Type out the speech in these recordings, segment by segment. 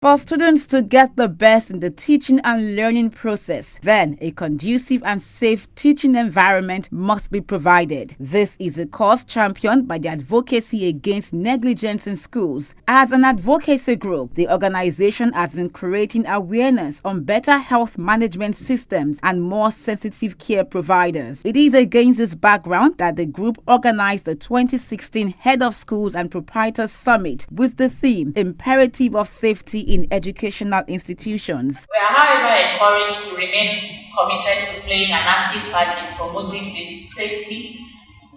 For students to get the best in the teaching and learning process, then a conducive and safe teaching environment must be provided. This is a cause championed by the Advocacy Against Negligence in Schools. As an advocacy group, the organization has been creating awareness on better health management systems and more sensitive care providers. It is against this background that the group organized the 2016 Head of Schools and Proprietors Summit with the theme Imperative of Safety in Educational Institutions. We are, however, encouraged to remain committed to playing an active part in promoting the safety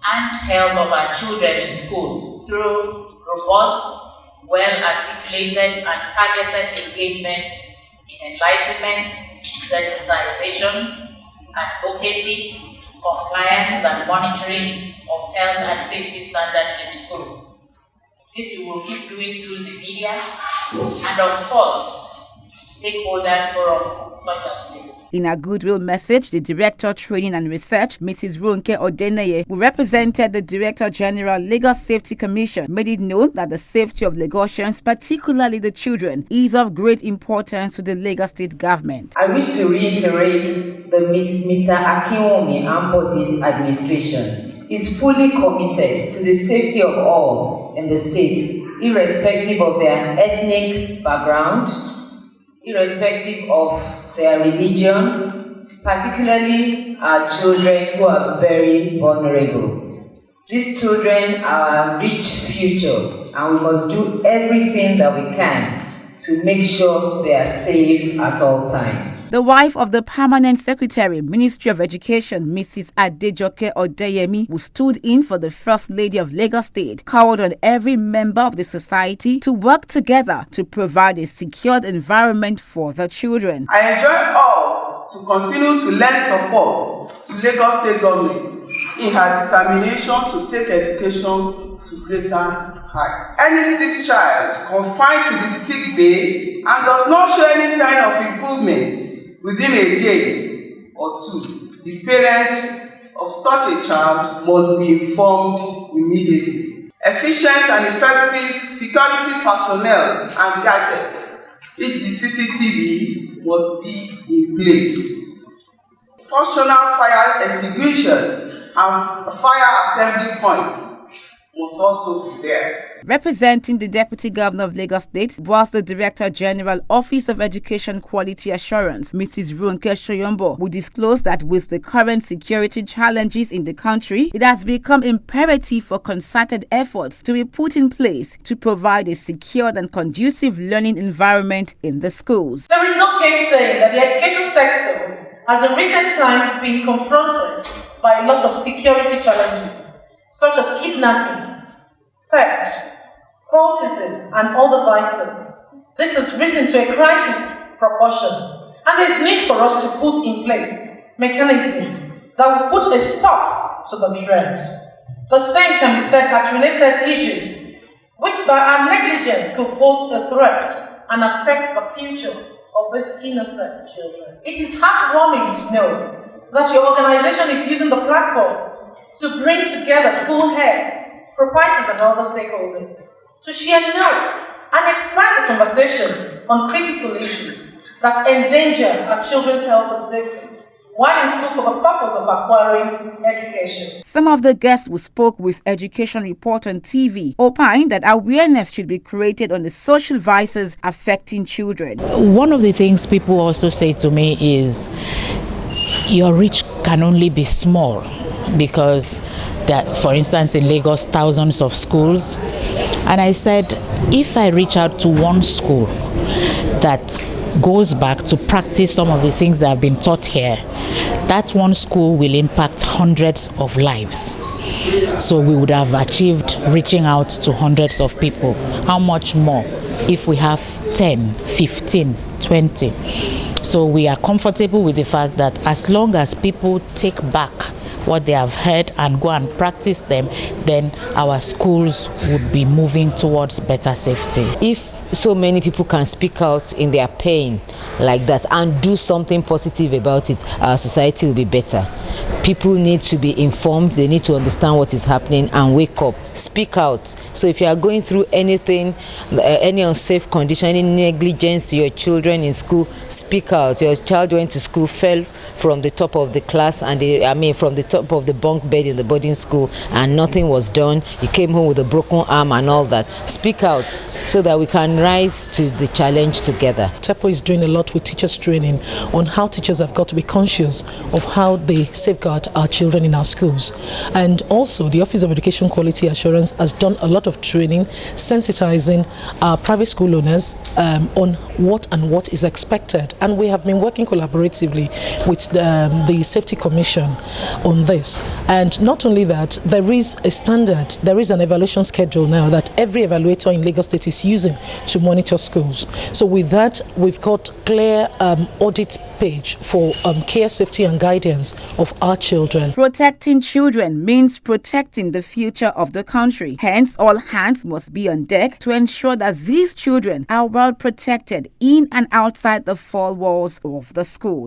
and health of our children in schools through robust, well-articulated and targeted engagement in enlightenment, sensitization, advocacy, compliance and monitoring of health and safety standards in schools. This we will keep doing through the media and, of course, stakeholders forums such as this. In a goodwill message, the Director Training and Research, Mrs. Ronke Odeneye, who represented the Director General Lagos Safety Commission, made it known that the safety of Lagosians, particularly the children, is of great importance to the Lagos State government. I wish to reiterate that Mr. Akinwumi Ambodi's administration is fully committed to the safety of all in the state, irrespective of their ethnic background, irrespective of their religion, particularly our children who are very vulnerable. These children are our rich future, and we must do everything that we can to make sure they are safe at all times. The wife of the Permanent Secretary, Ministry of Education, Mrs. Adejoke Odeyemi, who stood in for the First Lady of Lagos State, called on every member of the society to work together to provide a secured environment for the children. I enjoin all to continue to lend support to Lagos State government in her determination to take education to greater heights. Any sick child confined to the sick bay and does not show any sign of improvement within a day or two, the parents of such a child must be informed immediately. Efficient and effective security personnel and gadgets, e.g. CCTV, must be in place. Functional fire extinguishers and fire assembly points must also be there. Representing the Deputy Governor of Lagos State was the Director General Office of Education Quality Assurance, Mrs. Ronke Shoyombo, who disclosed that with the current security challenges in the country, it has become imperative for concerted efforts to be put in place to provide a secured and conducive learning environment in the schools. There is no case saying that the education sector has in recent times been confronted by a lot of security challenges, such as kidnapping, theft, cultism, and other vices. This has risen to a crisis proportion, and there is need for us to put in place mechanisms that will put a stop to the trend. The same can be said at related issues, which by our negligence could pose a threat and affect the future of these innocent children. It is heartwarming to know that your organization is using the platform to bring together school heads, proprietors, and other stakeholders to share notes and expand the conversation on critical issues that endanger our children's health and safety while in school for the purpose of acquiring education. Some of the guests who spoke with Education Report on TV opined that awareness should be created on the social vices affecting children. One of the things people also say to me is, your reach can only be small, because that, for instance, in Lagos, thousands of schools. And I said, if I reach out to one school that goes back to practice some of the things that have been taught here, that one school will impact hundreds of lives. So we would have achieved reaching out to hundreds of people. How much more if we have 10, 15, 20? So we are comfortable with the fact that as long as people take back what they have heard and go and practice them, then our schools would be moving towards better safety. If so many people can speak out in their pain like that and do something positive about it, our society will be better. people need to be informed, they need to understand what is happening and wake up, speak out. So if you are going through anything, any unsafe condition, any negligence to your children in school, speak out. Your child went to school, fell from the top of the class, and from the top of the bunk bed in the boarding school, and nothing was done. He came home with a broken arm and all that. Speak out so that we can rise to the challenge together. TEPO is doing a lot with teachers training on how teachers have got to be conscious of how they safeguard our children in our schools. And also the Office of Education Quality Assurance has done a lot of training sensitizing our private school owners on what is expected. And we have been working collaboratively with the Safety Commission on this. And not only that, there is a standard, there is an evaluation schedule now that every evaluator in Lagos State is using to monitor schools. So with that, we've got clear audit page for care, safety and guidance of our children. Protecting children means protecting the future of the country. Hence, all hands must be on deck to ensure that these children are well protected in and outside the four walls of the school.